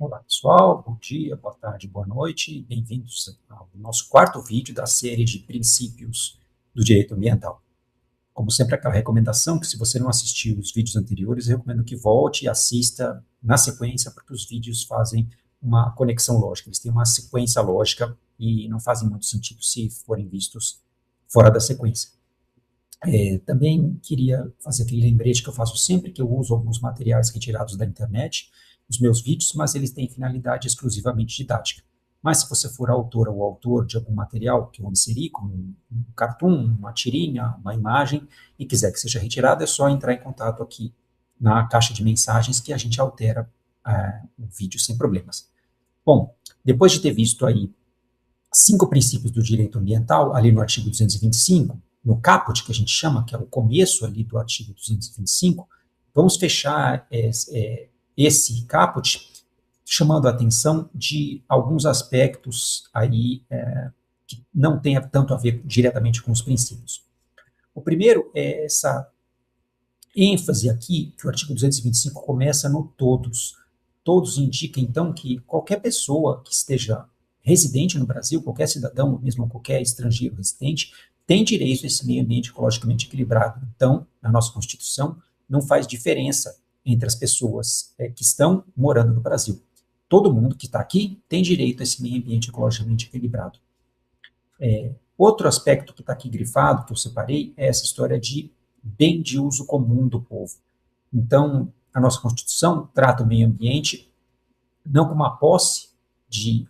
Olá, pessoal. Bom dia, boa tarde, boa noite. Bem-vindos ao nosso quarto vídeo da série de princípios do direito ambiental. Como sempre, aquela recomendação que, se você não assistiu os vídeos anteriores, eu recomendo que volte e assista na sequência, porque os vídeos fazem uma conexão lógica. Eles têm uma sequência lógica e não fazem muito sentido se forem vistos fora da sequência. Também queria fazer aquele lembrete que eu faço sempre, que eu uso alguns materiais retirados da internet, os meus vídeos, mas eles têm finalidade exclusivamente didática. Mas se você for autora ou autor de algum material que eu inseri, como um cartoon, uma tirinha, uma imagem, e quiser que seja retirado, é só entrar em contato aqui na caixa de mensagens que a gente altera o vídeo sem problemas. Bom, depois de ter visto aí 5 princípios do direito ambiental, ali no artigo 225, no caput, que a gente chama, que é o começo ali do artigo 225, vamos fechar esse caput chamando a atenção de alguns aspectos aí que não tem tanto a ver diretamente com os princípios. O primeiro é essa ênfase aqui, que o artigo 225 começa no todos. Todos indica, então, que qualquer pessoa que esteja residente no Brasil, qualquer cidadão, ou mesmo qualquer estrangeiro residente, tem direito a esse meio ambiente ecologicamente equilibrado. Então, na nossa Constituição, não faz diferença entre as pessoas que estão morando no Brasil. Todo mundo que está aqui tem direito a esse meio ambiente ecologicamente equilibrado. Outro aspecto que está aqui grifado, que eu separei, é essa história de bem de uso comum do povo. Então, a nossa Constituição trata o meio ambiente não como uma posse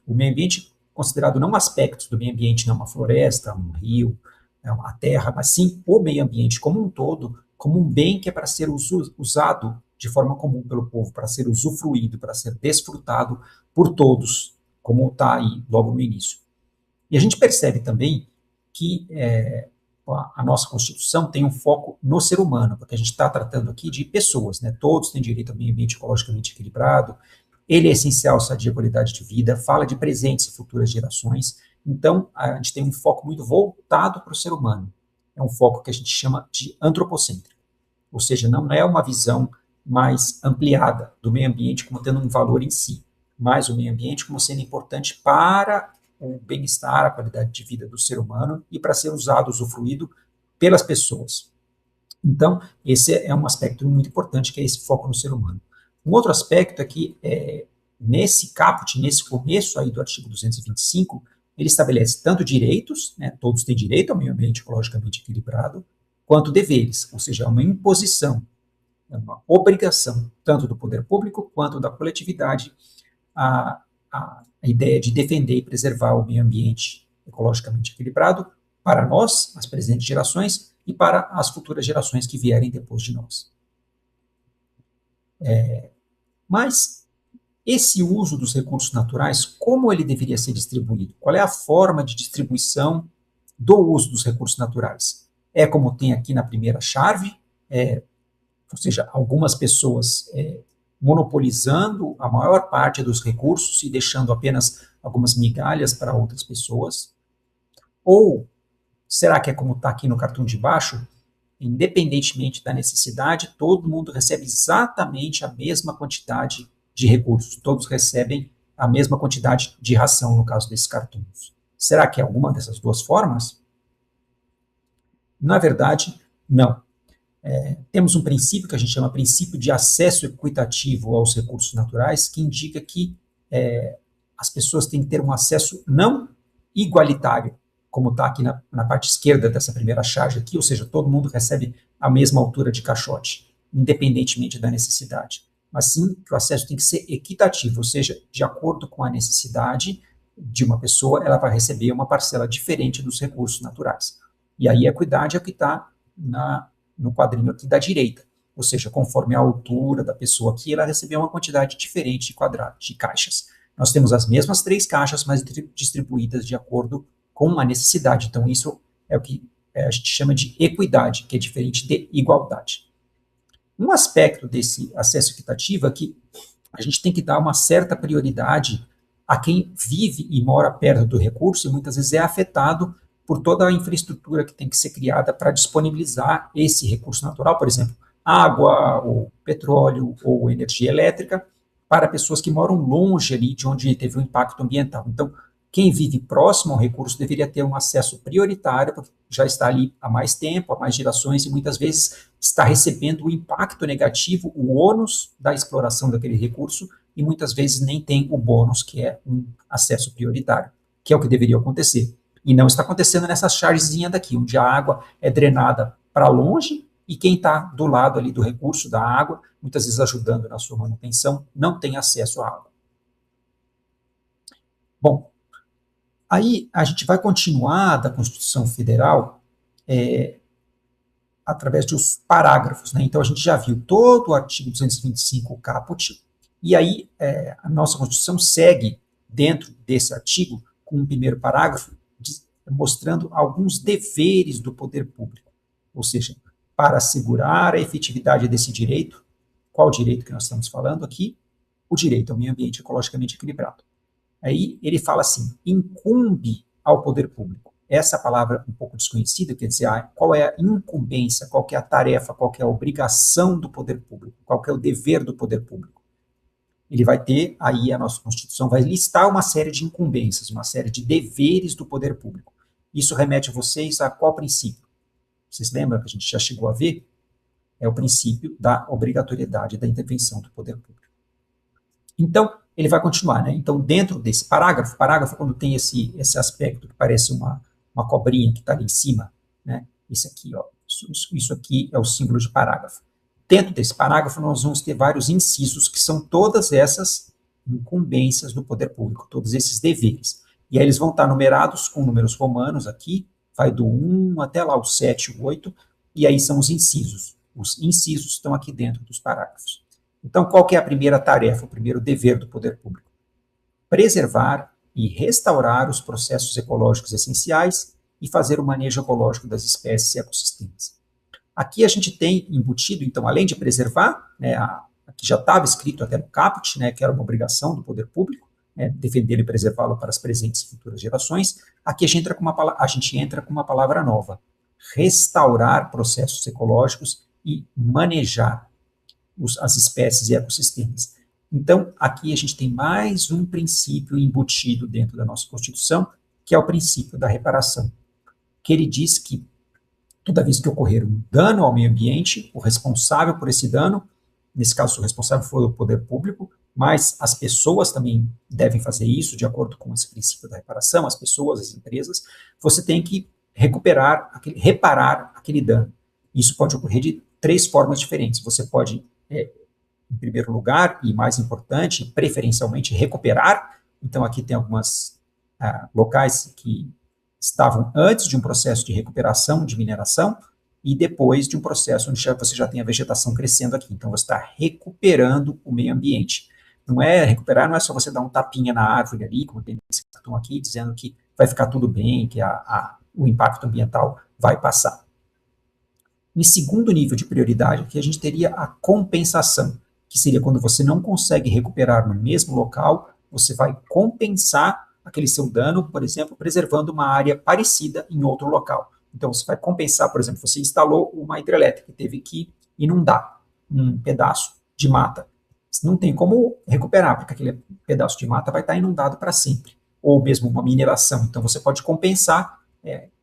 o meio ambiente considerado não aspectos do meio ambiente, não uma floresta, um rio, a terra, mas sim o meio ambiente como um todo, como um bem que é para ser usado de forma comum pelo povo, para ser usufruído, para ser desfrutado por todos, como está aí logo no início. E a gente percebe também que a nossa Constituição tem um foco no ser humano, porque a gente está tratando aqui de pessoas, né? Todos têm direito ao meio ambiente ecologicamente equilibrado, ele é essencial, sadia qualidade de vida, fala de presentes e futuras gerações, então a gente tem um foco muito voltado para o ser humano, é um foco que a gente chama de antropocêntrico, ou seja, não é uma visão mais ampliada do meio ambiente como tendo um valor em si, mas o meio ambiente como sendo importante para o bem-estar, a qualidade de vida do ser humano e para ser usado, usufruído pelas pessoas. Então, esse é um aspecto muito importante, que é esse foco no ser humano. Um outro aspecto é que, nesse caput, nesse começo aí do artigo 225, ele estabelece tanto direitos, né, todos têm direito ao meio ambiente ecologicamente equilibrado, quanto deveres, ou seja, é uma imposição, é uma obrigação, tanto do poder público quanto da coletividade, a ideia de defender e preservar o meio ambiente ecologicamente equilibrado para nós, as presentes gerações, e para as futuras gerações que vierem depois de nós. Mas esse uso dos recursos naturais, como ele deveria ser distribuído? Qual é a forma de distribuição do uso dos recursos naturais? É como tem aqui na primeira chave, ou seja, algumas pessoas monopolizando a maior parte dos recursos e deixando apenas algumas migalhas para outras pessoas? Ou será que é como está aqui no cartão de baixo? Independentemente da necessidade, todo mundo recebe exatamente a mesma quantidade de recursos, todos recebem a mesma quantidade de ração, no caso desses cartões. Será que é alguma dessas duas formas? Na verdade, não. Temos um princípio que a gente chama princípio de acesso equitativo aos recursos naturais, que indica que as pessoas têm que ter um acesso não igualitário, como está aqui na parte esquerda dessa primeira charge aqui, ou seja, todo mundo recebe a mesma altura de caixote, independentemente da necessidade. Mas sim que o acesso tem que ser equitativo, ou seja, de acordo com a necessidade de uma pessoa, ela vai receber uma parcela diferente dos recursos naturais. E aí a equidade é o que está no quadrinho aqui da direita, ou seja, conforme a altura da pessoa aqui, ela recebeu uma quantidade diferente de quadrados, de caixas. Nós temos as mesmas 3 caixas, mas distribuídas de acordo com a necessidade. Então, isso é o que a gente chama de equidade, que é diferente de igualdade. Um aspecto desse acesso equitativo é que a gente tem que dar uma certa prioridade a quem vive e mora perto do recurso e muitas vezes é afetado por toda a infraestrutura que tem que ser criada para disponibilizar esse recurso natural, por exemplo, água, ou petróleo, ou energia elétrica, para pessoas que moram longe ali de onde teve um impacto ambiental. Então, quem vive próximo ao recurso deveria ter um acesso prioritário, porque já está ali há mais tempo, há mais gerações, e muitas vezes está recebendo o impacto negativo, o ônus da exploração daquele recurso, e muitas vezes nem tem o bônus, que é um acesso prioritário, que é o que deveria acontecer. E não está acontecendo nessa chargezinha daqui, onde a água é drenada para longe, e quem está do lado ali do recurso da água, muitas vezes ajudando na sua manutenção, não tem acesso à água. Bom, aí a gente vai continuar da Constituição Federal através dos parágrafos, né? Então a gente já viu todo o artigo 225 caput, e aí a nossa Constituição segue dentro desse artigo com um primeiro parágrafo mostrando alguns deveres do poder público, ou seja, para assegurar a efetividade desse direito. Qual direito que nós estamos falando aqui? O direito ao meio ambiente ecologicamente equilibrado. Aí ele fala assim, incumbe ao poder público. Essa palavra um pouco desconhecida, quer dizer, qual é a incumbência, qual é a tarefa, qual é a obrigação do poder público, qual é o dever do poder público. Ele vai ter, aí a nossa Constituição vai listar uma série de incumbências, uma série de deveres do poder público. Isso remete vocês a qual princípio? Vocês lembram que a gente já chegou a ver? É o princípio da obrigatoriedade da intervenção do poder público. Então, ele vai continuar, né? Então, dentro desse parágrafo quando tem esse aspecto que parece uma cobrinha que está ali em cima, né? Isso aqui, ó, isso aqui é o símbolo de parágrafo. Dentro desse parágrafo, nós vamos ter vários incisos, que são todas essas incumbências do poder público, todos esses deveres. E aí eles vão estar numerados com números romanos aqui, vai do 1 até lá o 7, o 8, e aí são os incisos. Os incisos estão aqui dentro dos parágrafos. Então, qual que é a primeira tarefa, o primeiro dever do poder público? Preservar e restaurar os processos ecológicos essenciais e fazer o manejo ecológico das espécies e ecossistemas. Aqui a gente tem embutido, então, além de preservar, né, que já estava escrito até no caput, né, que era uma obrigação do poder público, né, defender e preservá-lo para as presentes e futuras gerações, aqui a gente entra com uma palavra nova, restaurar processos ecológicos e manejar as espécies e ecossistemas. Então, aqui a gente tem mais um princípio embutido dentro da nossa Constituição, que é o princípio da reparação, que ele diz que toda vez que ocorrer um dano ao meio ambiente, o responsável por esse dano, nesse caso o responsável foi o poder público, mas as pessoas também devem fazer isso, de acordo com esse princípio da reparação, as pessoas, as empresas, você tem que reparar aquele dano. Isso pode ocorrer de 3 formas diferentes. Você pode, em primeiro lugar, e mais importante, preferencialmente, recuperar. Então, aqui tem alguns locais que estavam antes de um processo de recuperação de mineração e depois de um processo onde você já tem a vegetação crescendo aqui. Então, você está recuperando o meio ambiente. Recuperar não é só você dar um tapinha na árvore ali, como tem esse cartão aqui, dizendo que vai ficar tudo bem, que o impacto ambiental vai passar. Em segundo nível de prioridade, aqui a gente teria a compensação, que seria quando você não consegue recuperar no mesmo local, você vai compensar aquele seu dano, por exemplo, preservando uma área parecida em outro local. Então, você vai compensar, por exemplo, você instalou uma hidrelétrica e teve que inundar um pedaço de mata. Você não tem como recuperar, porque aquele pedaço de mata vai estar inundado para sempre. Ou mesmo uma mineração. Então, você pode compensar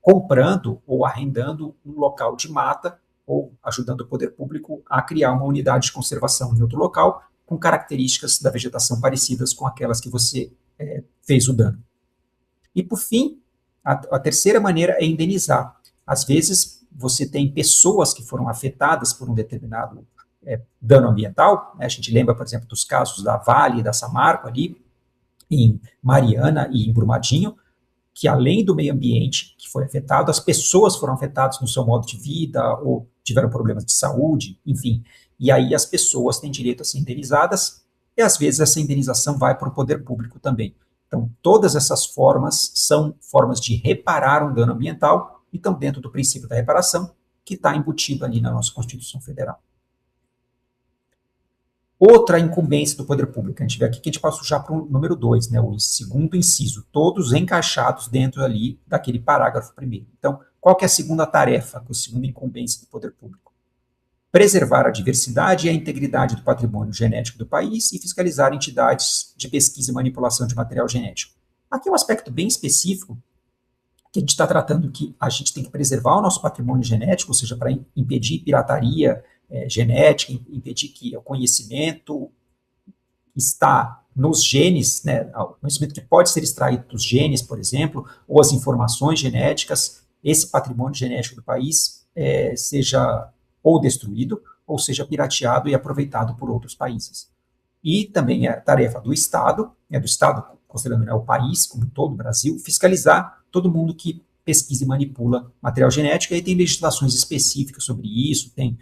comprando ou arrendando um local de mata ou ajudando o poder público a criar uma unidade de conservação em outro local com características da vegetação parecidas com aquelas que você fez o dano. E, por fim, a terceira maneira é indenizar. Às vezes, você tem pessoas que foram afetadas por um determinado dano ambiental, né? A gente lembra, por exemplo, dos casos da Vale e da Samarco ali, em Mariana e em Brumadinho, que além do meio ambiente que foi afetado, as pessoas foram afetadas no seu modo de vida ou tiveram problemas de saúde, enfim. E aí as pessoas têm direito a ser indenizadas e às vezes essa indenização vai para o poder público também. Então, todas essas formas são formas de reparar um dano ambiental e estão dentro do princípio da reparação, que está embutido ali na nossa Constituição Federal. Outra incumbência do poder público, a gente vê aqui que a gente passou já para o número 2, né, o segundo inciso, todos encaixados dentro ali daquele parágrafo primeiro. Então, qual que é a segunda tarefa, a segunda incumbência do poder público? preservar a diversidade e a integridade do patrimônio genético do país e fiscalizar entidades de pesquisa e manipulação de material genético. Aqui é um aspecto bem específico, que a gente está tratando que a gente tem que preservar o nosso patrimônio genético, ou seja, para impedir pirataria genética, impedir que o conhecimento está nos genes, né, o conhecimento que pode ser extraído dos genes, por exemplo, ou as informações genéticas, esse patrimônio genético do país seja ou destruído, ou seja pirateado e aproveitado por outros países. E também é tarefa do Estado, considerando o país como todo, o Brasil, fiscalizar todo mundo que pesquisa e manipula material genético, e aí tem legislações específicas sobre isso, tem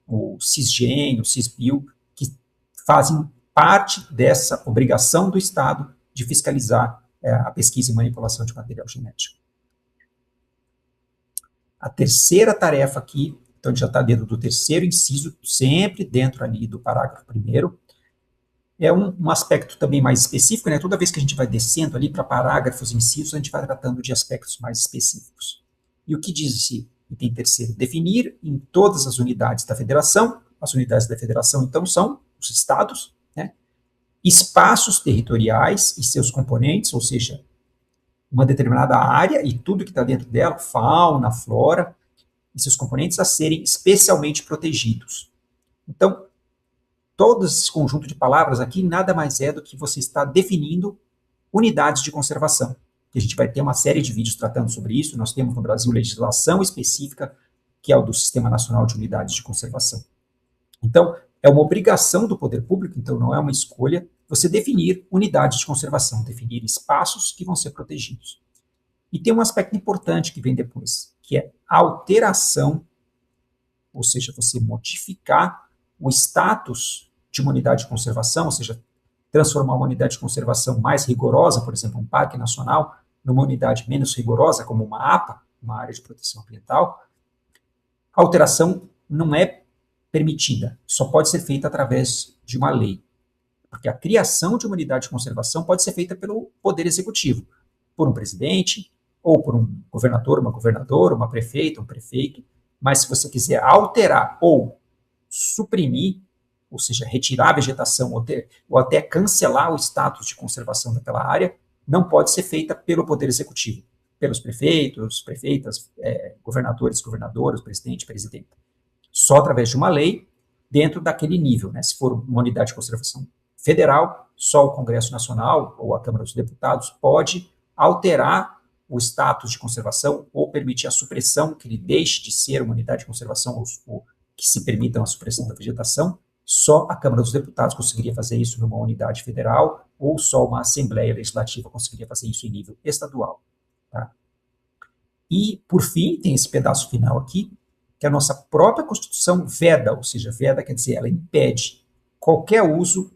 o CISGEN, o CISBio, que fazem parte dessa obrigação do Estado de fiscalizar a pesquisa e manipulação de material genético. A terceira tarefa aqui, então já está dentro do terceiro inciso, sempre dentro ali do parágrafo primeiro, é um aspecto também mais específico, né? Toda vez que a gente vai descendo ali para parágrafos, incisos, a gente vai tratando de aspectos mais específicos. E o que diz esse item terceiro? Definir em todas as unidades da federação, as unidades da federação, então, são os estados, né? Espaços territoriais e seus componentes, ou seja, uma determinada área e tudo que está dentro dela, fauna, flora, e seus componentes a serem especialmente protegidos. Então, todo esse conjunto de palavras aqui nada mais é do que você está definindo unidades de conservação. E a gente vai ter uma série de vídeos tratando sobre isso. Nós temos no Brasil legislação específica, que é o do Sistema Nacional de Unidades de Conservação. Então, é uma obrigação do poder público, então não é uma escolha, você definir unidades de conservação, definir espaços que vão ser protegidos. E tem um aspecto importante que vem depois, que é a alteração, ou seja, você modificar o status de uma unidade de conservação, ou seja, transformar uma unidade de conservação mais rigorosa, por exemplo, um parque nacional, numa unidade menos rigorosa, como uma APA, uma área de proteção ambiental. A alteração não é permitida, só pode ser feita através de uma lei. Porque a criação de uma unidade de conservação pode ser feita pelo Poder Executivo, por um presidente, ou por um governador, uma governadora, uma prefeita, um prefeito, mas se você quiser alterar ou suprimir, ou seja, retirar a vegetação ou até cancelar o status de conservação daquela área, não pode ser feita pelo Poder Executivo, pelos prefeitos, prefeitas, governadores, governadoras, presidente, presidenta. Só através de uma lei, dentro daquele nível, né? Se for uma unidade de conservação federal, só o Congresso Nacional ou a Câmara dos Deputados pode alterar o status de conservação ou permitir a supressão, que ele deixe de ser uma unidade de conservação ou que se permitam a supressão da vegetação. Só a Câmara dos Deputados conseguiria fazer isso numa unidade federal ou só uma Assembleia Legislativa conseguiria fazer isso em nível estadual. Tá? E, por fim, tem esse pedaço final aqui, que a nossa própria Constituição veda, ou seja, veda quer dizer, ela impede qualquer uso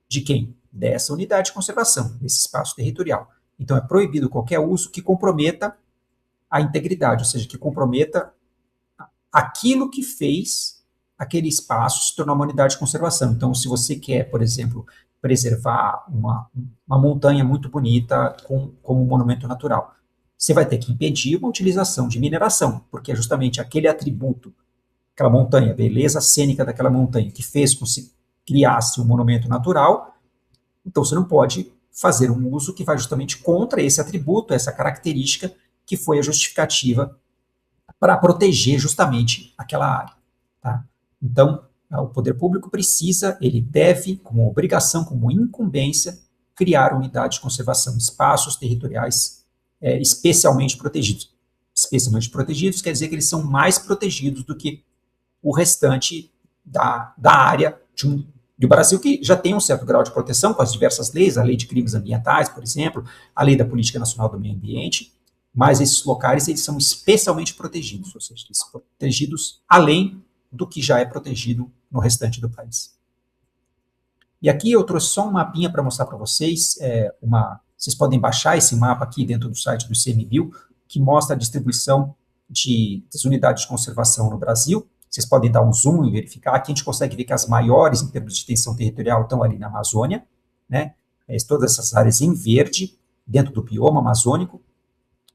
de quem? Dessa unidade de conservação, desse espaço territorial. Então, é proibido qualquer uso que comprometa a integridade, ou seja, que comprometa aquilo que fez aquele espaço se tornar uma unidade de conservação. Então, se você quer, por exemplo, preservar uma montanha muito bonita como um monumento natural, você vai ter que impedir uma utilização de mineração, porque é justamente aquele atributo, aquela montanha, a beleza cênica daquela montanha, que fez com que se criasse um monumento natural. Então, você não pode fazer um uso que vai justamente contra esse atributo, essa característica que foi a justificativa para proteger justamente aquela área. Tá? Então, o poder público precisa, ele deve, como obrigação, como incumbência, criar unidades de conservação, espaços territoriais especialmente protegidos. Especialmente protegidos quer dizer que eles são mais protegidos do que o restante da área do Brasil, que já tem um certo grau de proteção com as diversas leis, a lei de crimes ambientais, por exemplo, a lei da Política Nacional do Meio Ambiente, mas esses locais eles são especialmente protegidos, ou seja, eles são protegidos além do que já é protegido no restante do país. E aqui eu trouxe só um mapinha para mostrar para vocês, vocês podem baixar esse mapa aqui dentro do site do ICMBio, que mostra a distribuição das unidades de conservação no Brasil. Vocês podem dar um zoom e verificar. Aqui a gente consegue ver que as maiores em termos de extensão territorial estão ali na Amazônia, né? Todas essas áreas em verde, dentro do bioma amazônico.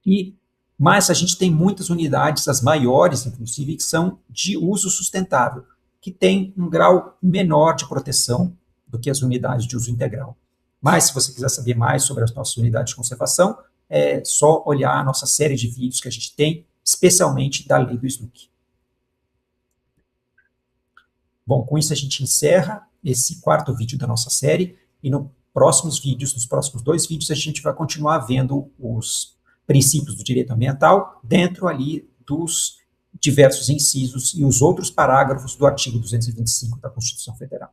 E Mas a gente tem muitas unidades, as maiores, inclusive, que são de uso sustentável, que têm um grau menor de proteção do que as unidades de uso integral. Mas, se você quiser saber mais sobre as nossas unidades de conservação, é só olhar a nossa série de vídeos que a gente tem, especialmente da lei do SNUC. Bom, com isso a gente encerra esse quarto vídeo da nossa série, e nos próximos 2 vídeos, a gente vai continuar vendo os princípios do direito ambiental dentro ali dos diversos incisos e os outros parágrafos do artigo 225 da Constituição Federal.